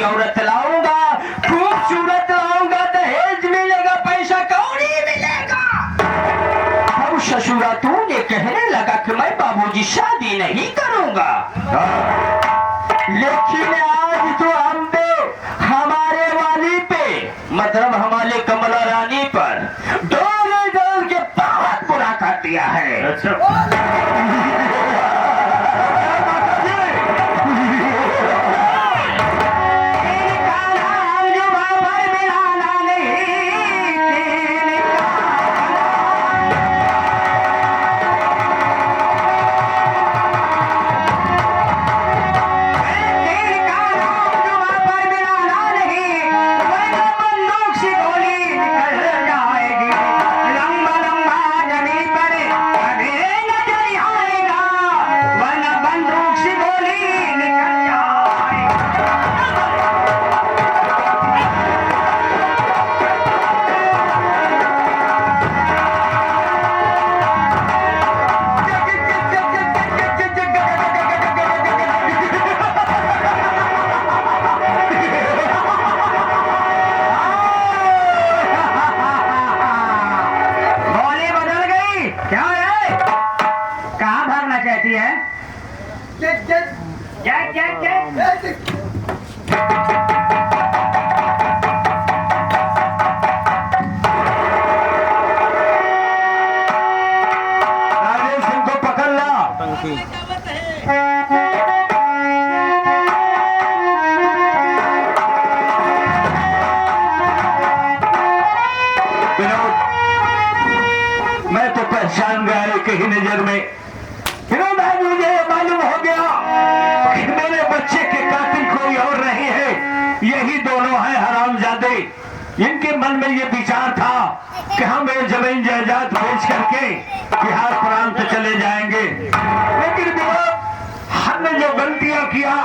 अच्छी औरत लाऊंगा, खूबसूरत लाऊंगा, दहेज मिलेगा, पैसा कौड़ी मिलेगा। अब ससुरा तूने कहने लगा कि मैं बाबूजी शादी नहीं करूंगा, लेकिन आज तो हम पे हमारे वाली पे मतलब हमारे कमला रानी पर डोल के बहुत बुरा कर दिया है। मैं तो पहचान गया एक ही नजर में। विनोद भाई मुझे मालूम हो गया कि मेरे बच्चे के कातिल कोई और नहीं है, यही दोनों हैं हरामजादे। इनके मन में ये विचार था कि हम ये जमीन जायदाद बेच करके बिहार प्रांत चले जाएंगे, लेकिन हमने जो गलतियां किया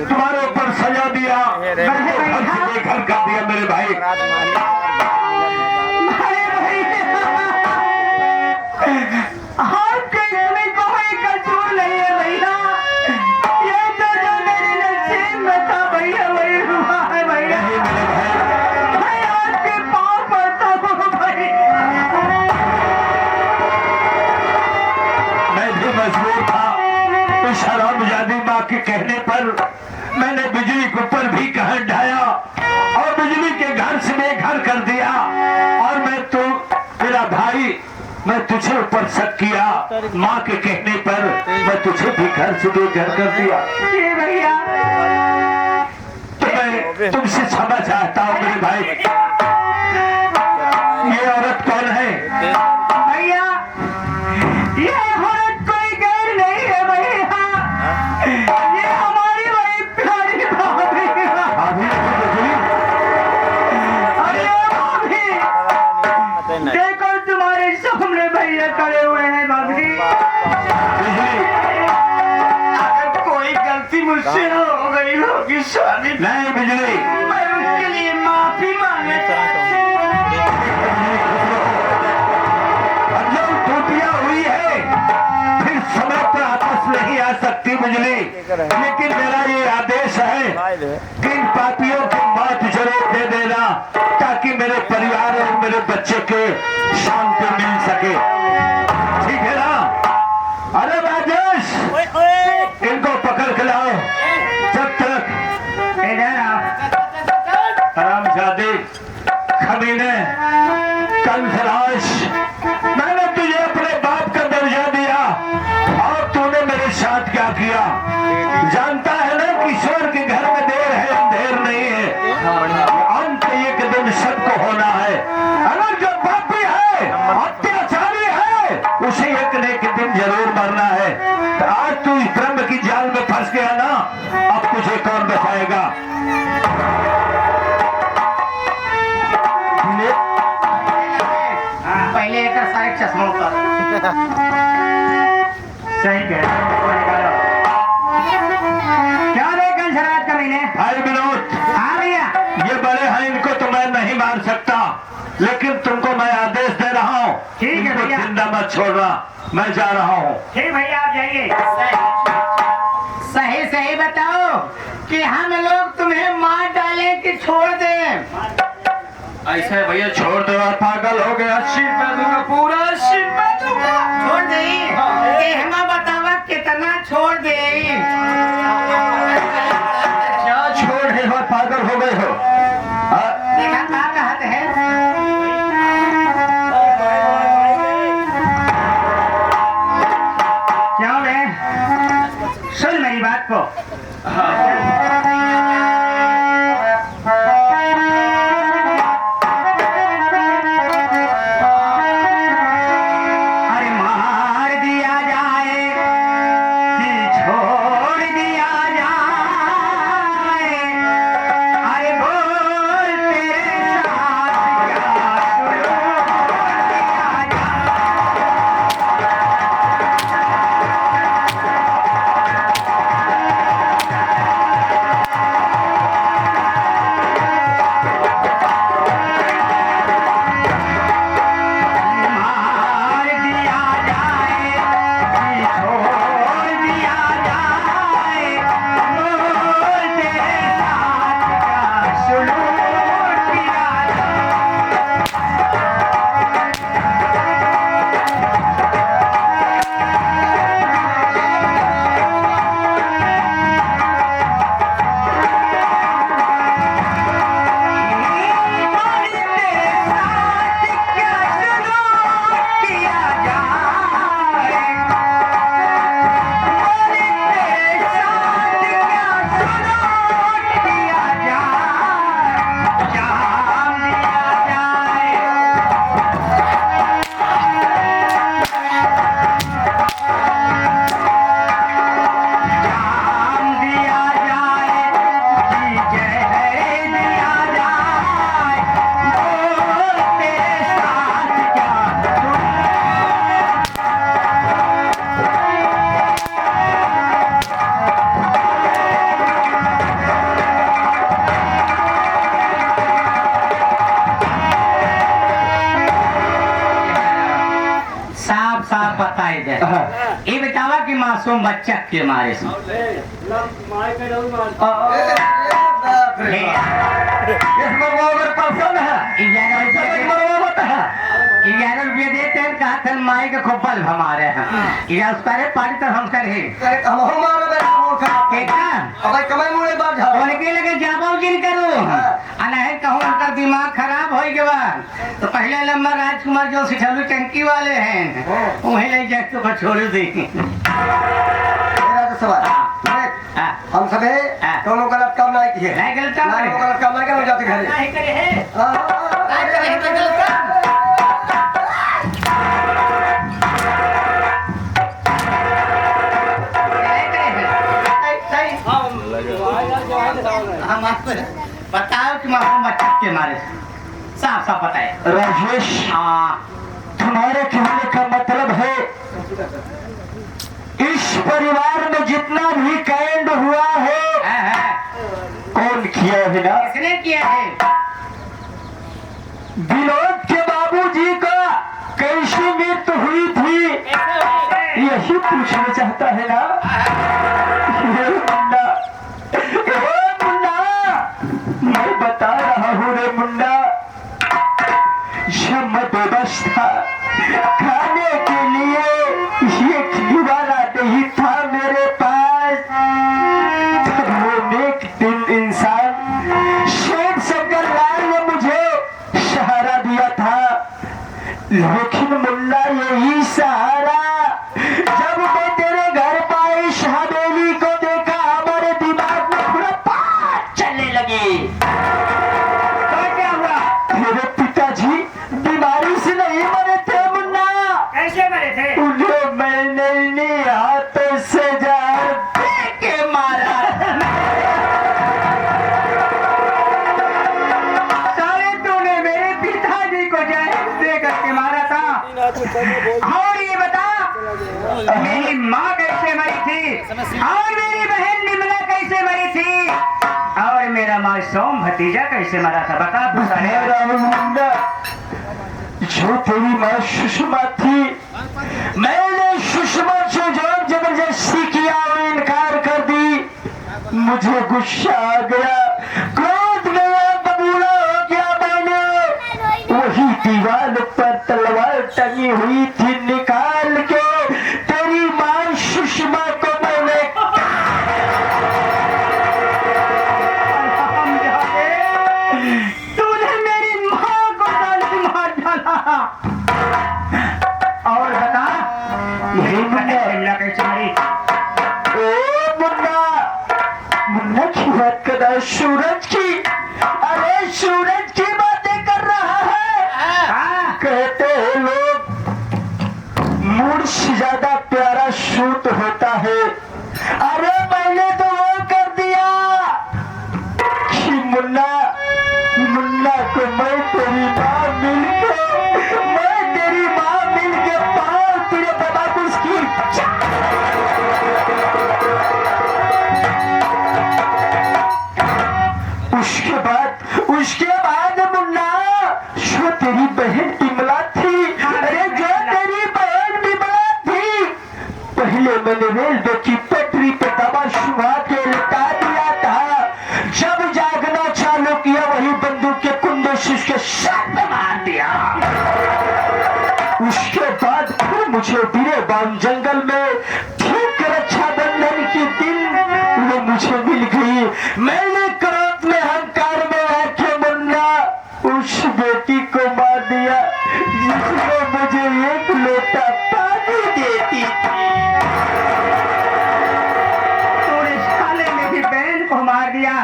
तुम्हारे ऊपर सजा दिया, घर से बेघर कर दिया मेरे भाई। आपके इसमें कोई कसूर नहीं है भैया, ये तो जो मेरे नसीब में था भैया वही हुआ है भैया। मैं आपके पाँव पड़ता हूँ भाई। मैं भी मजबूर था, इस हरामजादी माँ के कहने पर मैंने बिजली के ऊपर भी कहर ढाया और बिजली के घर से बेघर कर दिया। और मैं तो मेरा भाई, मैं तुझे ऊपर शक किया, माँ के कहने पर मैं तुझे भी घर से बेघर कर दिया। ये भैया तो मैं तुमसे क्षमा चाहता हूँ मेरे भाई। ये औरत कौन है भैया? ये औरत कोई गैर नहीं है भैया, ये हमारी वही प्यारी भाभी। देखो तुम्हारे सामने भैया खड़े हुए हैं भाभी। अगर कोई गलती मुझसे हो गई होगी शादी नहीं बिजली, मैं उसके लिए माफी मांगता हूं। जब टूटियां हुई है फिर समय पर आपस नहीं आ सकती बिजली, लेकिन मेरा ये आदेश है कि इन पापियों की मौत जरूर दे देना ताकि मेरे परिवार और मेरे बच्चे के शांति मिल सके, ठीक है ना? अरे राजेश, इनको पकड़ के लाओ। जब तक हरामजादे, खमीने, कंसराश, मैंने तुझे अपने बाप का दर्जा दिया और तूने मेरे साथ क्या किया? जानता है ना कि ईश्वर के घर में देर है अंधेर नहीं है, अंत एक दिन सबको होना है। अगर जो पापी है, अत्याचारी है, उसे एक न एक दिन जरूर मरना है। आज तू इस ब्रह्म की जाल में फंस गया ना, अब तुझे कौन बचाएगा? पहले एक सारे चश्मा उतार। सही कह क्या रे कंसराज कमीने? भाई विनोद, हाँ भैया। ये बड़े हैं, इनको तो मैं नहीं मार सकता, लेकिन तुमको मैं आदेश दे रहा हूँ, ठीक है भैया। जिंदा मत छोड़ना। मैं जा रहा हूँ। ठीक भैया, आप जाइए। सही सही बताओ, कि हम लोग तुम्हें मार डालें कि छोड़ दें? ऐसे भैया छोड़ दो यार, पागल हो गया। 80 रुपया दूंगा, पूरा 80 रुपया दूंगा। छोड़ दे। कहमा बतावा कितना छोड़ दे? क्या छोड़ रहे हो, पागल हो गए हो? हाँ? देखा क्या कहते हैं? क्यों बे? सुन मेरी बात को। अरे मार दिया जाए कि छोड़ दिया जाए, अरे बोल तेरे साथ क्या छोड़ दिया जाए। मार दिया जाए कि छोड़ दिया जाए, बोल तेरे साथ क्या सुलूक किया जाए। बोल तेरे साथ क्या सुलूक किया जाए, बोल तेरे साथ क्या सुलूक किया जाए। जाम दिया जाए, जाम दिया जाए कि जहर दिया जाए, बोल तेरे साथ क्या साफ साफ बताई दे। ये बतावा कि मासूम बच्चा के मारे से इसमें वो अगर पसंद है, 11 रुपये देते हैं, कहा था माई के खोपल हमारे हैं या उस करे पारी तो हम करे उनके लगे जाबो जिन करो अनहे कहूँ उनका दिमाग खराब हो गया। तो पहले लम्बा राजकुमार जो सिठलू टंकी वाले हैं वहीं ले जाए तो छोड़ दी। हाँ। हम सब दोनों गलत काम नहीं किए, नहीं गलत काम करे। गलत काम नहीं करे, जाते घरे। नहीं करे है, हाँ, नहीं करे है तो गलत काम। हम आपको बताओ कि मासूम बच्चे के मारे साफ साफ बताए। राजेश, हाँ तुम्हारे कहने का मतलब है इस परिवार में जितना भी कांड हुआ है कौन किया है ना? किसने किया है? विनोद के बाबूजी का कैसी मृत्यु हुई थी यही पूछना चाहता है ना? ये मुन्ना, ए मुन्ना, मैं बता रहा हूँ रे मुन्ना, जब मैं बेबस था खाने के लिए एक निवाला नहीं था मेरे पास, तब वो नेक दिल इंसान शेख शंकर लाल ने मुझे सहारा दिया था। लेकिन मुन्ना यही सहारा जब मैं तेरे घर पाई हवेली को देखा हमारे दिमाग में पूरा बात चलने लगी। तो क्या हुआ? मेरे पिताजी बीमारी से नहीं मरे थे मुन्ना, कैसे मरे थे? उन्हें मैंने इन्हीं हाथों से जहर दे के मारा। साले तूने मेरे पिताजी को जहर दे करके मारा था। और ये बता मेरी माँ कैसे मरी थी और मेरी बहन निमला कैसे मरी थी और मेरा मासूम भतीजा कैसे मरा था? बता तू साले। मेरा मुन्ना, जो तेरी माँ सुषमा थी, मैंने सुषमा से जो जबरदस्ती किया और इनकार कर दी। मुझे गुस्सा आ गया, क्रोध गया, बबूला हो गया। मैंने वही दीवार पर तलवार टंगी हुई थी निकाल के तेरी मां सुषमा को मैंने तूने मेरी माँ को जान मार डाला। और बता यही मुन्ना शिमला कैसे मरी? मुन्ना मुन्ना की बात कर रहा है, सूरज की। अरे सूरज की बातें कर रहा है। हाँ, कहते हैं लोग मूड से ज्यादा प्यारा सूट होता है। अरे मैंने तो वो कर दिया कि मुन्ना मुन्ना को मैं तेरी माँ मिल के पाल तुझे दबा के उसकी उसके बाद मुन्ना जो तेरी बहन बिमला थी, अरे जो तेरी बहन बिमला थी, पहले मैंने रेलवे की पटरी पे दबा शुआ के लिटा दिया था। जब जागना चालू किया वही बंदूक के कुंडे से उसके साथ में मार दिया। उसके बाद फिर मुझे बीरेबान जंगल में ठीक रक्षाबंधन के दिन वो मुझे मिल गई। मैंने क्रोध में अहंकार में आके मुन्ना उस बेटी को मार दिया जिसने मुझे एक लोटा पानी देती थी। तूने साले मेरी बहन को मार दिया।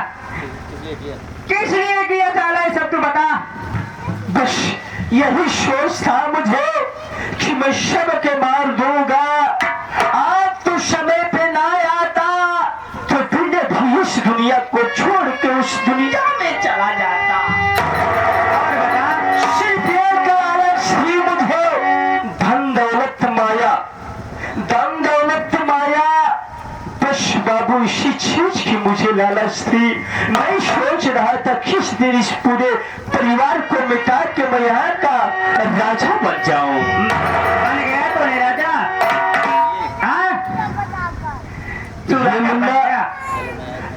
किस लिए किया साला ये सब तू बता। बस यही सोच था मुझे कि मैं सबके मार दूंगा। आप तो समय पे ना आता तो तूने भी इस दुनिया को छोड़ के उस दुनिया में चला जाता। और बता सिर्फ एक लालच थी मुझे, धन दौलत माया, धन दौलत माया। बस बाबू इसी चीज की मुझे लालच थी। मैं सोच रहा था किस दिन इस पूरे परिवार को मिटा के मैं यहाँ का राजा बन जाऊं। बन गया तूने राजा। हाँ तू राजा बन गया।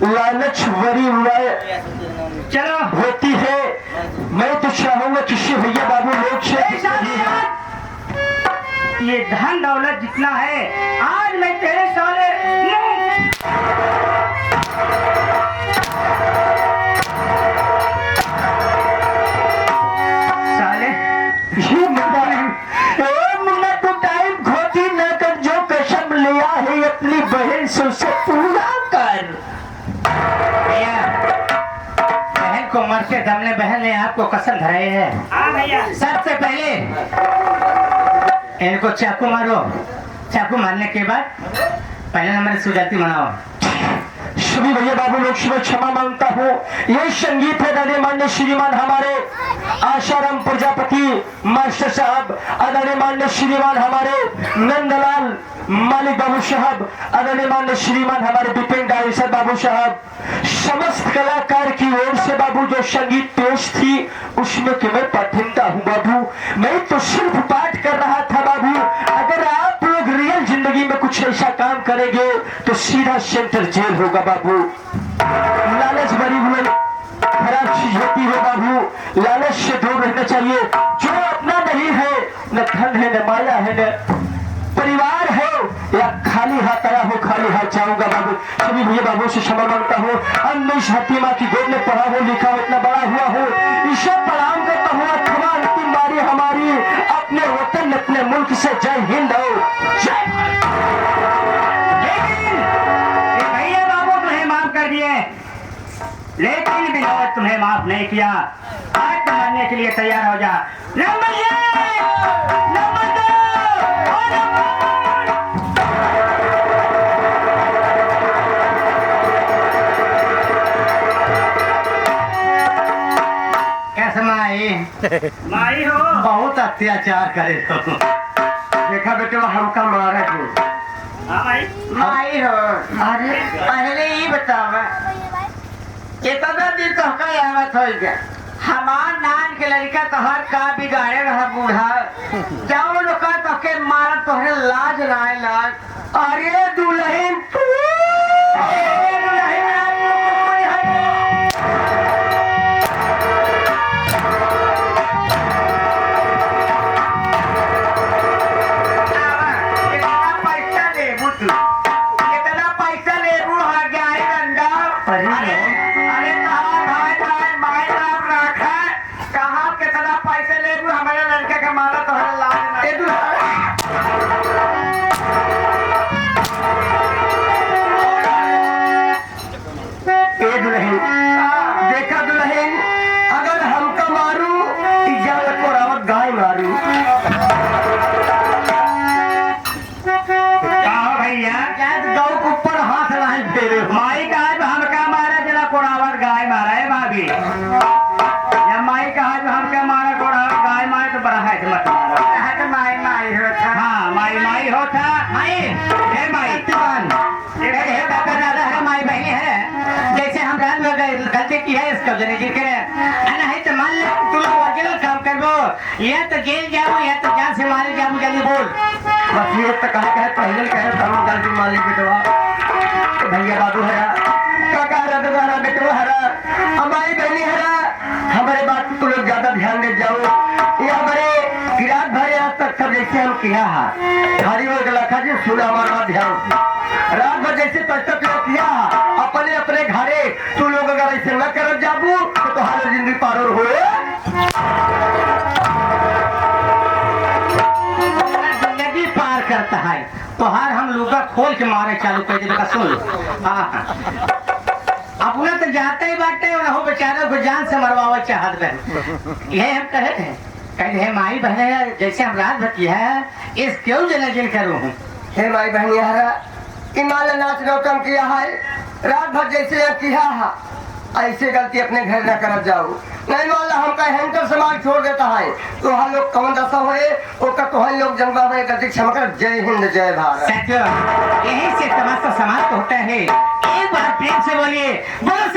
लालच बड़ी हुआ चलो होती है। मैं तो चाहूंगा किसी भैया बाबू लोग से ये धन दौलत जितना है आज मैं तेरे साले साले ये मुन्ना तो टाइम खोती न कर, जो कसम लिया है अपनी बहन से उसे पूरा कर। भैया बहन को मरते दम ने बहन ने आपको कसम धराई है। हाँ भैया सबसे पहले इनको चाकू मारो। चाकू मारने के बाद पहले नंबर सुजाती मनाओ। सभी भैया बाबू लोग से मैं क्षमा मांगता हूँ। ये संगीत है आदरणीय मान्य श्रीमान हमारे आशाराम प्रजापति मास्टर साहब, आदरणीय मान्य श्रीमान हमारे नंदलाल मालिक बाबू साहब, आदरणीय मान्य श्रीमान हमारे विपिन डायसर बाबू साहब, समस्त कलाकार की ओर से बाबू जो संगीत पेश थी उसमें कि मैं पाठिंदा हूँ बाबू। मैं तो सिर्फ पाठ कर रहा था बाबू। अगर आप लोग रियल जिंदगी में कुछ ऐसा काम करेंगे तो सीधा सेंटर जेल होगा बाबू। लालच बड़ी बुरी खराब चीज होती है बाबू। लालच से दूर रहना चाहिए। जो अपना नहीं है, न धन है, न माया है, न परिवार है, या खाली हाथ आया हो खाली हाथ जाऊंगा बाबू। सभी भैया बाबू से क्षमा मांगता हूँ। अन्य हतीमा की गोद में पढ़ा हो लिखा हो इतना बड़ा हुआ हो, ईश्वर प्रणाम करता हुआ क्षमा अंतिम बारी हमारी अपने वतन अपने मुल्क से। जय हिंद हो, जय भारत। लेकिन ये भैया बाबू तुम्हें माफ कर दिए, लेकिन विनोद तुम्हें माफ नहीं किया। आज तो मरने के लिए तैयार हो जा। नंबर नंबर दो और कैसे माई हो बहुत अत्याचार करे तो। देखा बेटे वो हमका मारा क्यों? हाँ माई माई हो। अरे पहले ही बतावा कितना दिन तो का आवत हो गया। हमार नान के लड़का तोहर का बिगाड़े रहा बूढ़ा। जाओ लोग तो के मार तोहरे लाज ना लाज। अरे दुल्हन तू, अरे दुल्हन रात में गलती की है इसका जने जिक्र है ना है तो मान ले तू लोग वकील काम करबो या तो जेल जाओ या तो जान से मारे जाओ जल्दी बोल बस ये तो कहे पहले कहे हम गलती मालिक बेटवा भैया बाबू हरा काका हरा दोबारा बेटवा हरा हमारी बहनी हरा हमारे बात को लोग ज्यादा ध्यान दे जाओ ये हमारे किरात भरे आज तक सब जैसे हम किया है हरी वर्ग लखा जी सुना हमारा ध्यान रात भर जैसे तक किया अपने अपने घरे तू लोग अगर ऐसे न कर जाबू तो तुम्हारी जिंदगी पार हुए जिंदगी पार करता है तो हर हम लोग खोल के मारे चालू कर दे सुन अपना तो जाते ही बाटे और हो बेचारे को जान से मरवावा चाहत बहन ये हम कहे है माई बहन जैसे हम रात भर किया है इस क्यों जना जिन करूँ हे माई बहनी हरा इमाल नाच नौकम किया है रात भर जैसे किया है ऐसे गलती अपने घर न कर जाओ नहीं मान ला हमका हैंकर समाज छोड़ देता है तो हम लोग कौन दशा हुए ओका तो हम लोग जंगवा में गलती क्षमा कर जय हिंद जय भारत यही से तमाशा समाज होता है एक बार प्रेम से बोलिए बोलो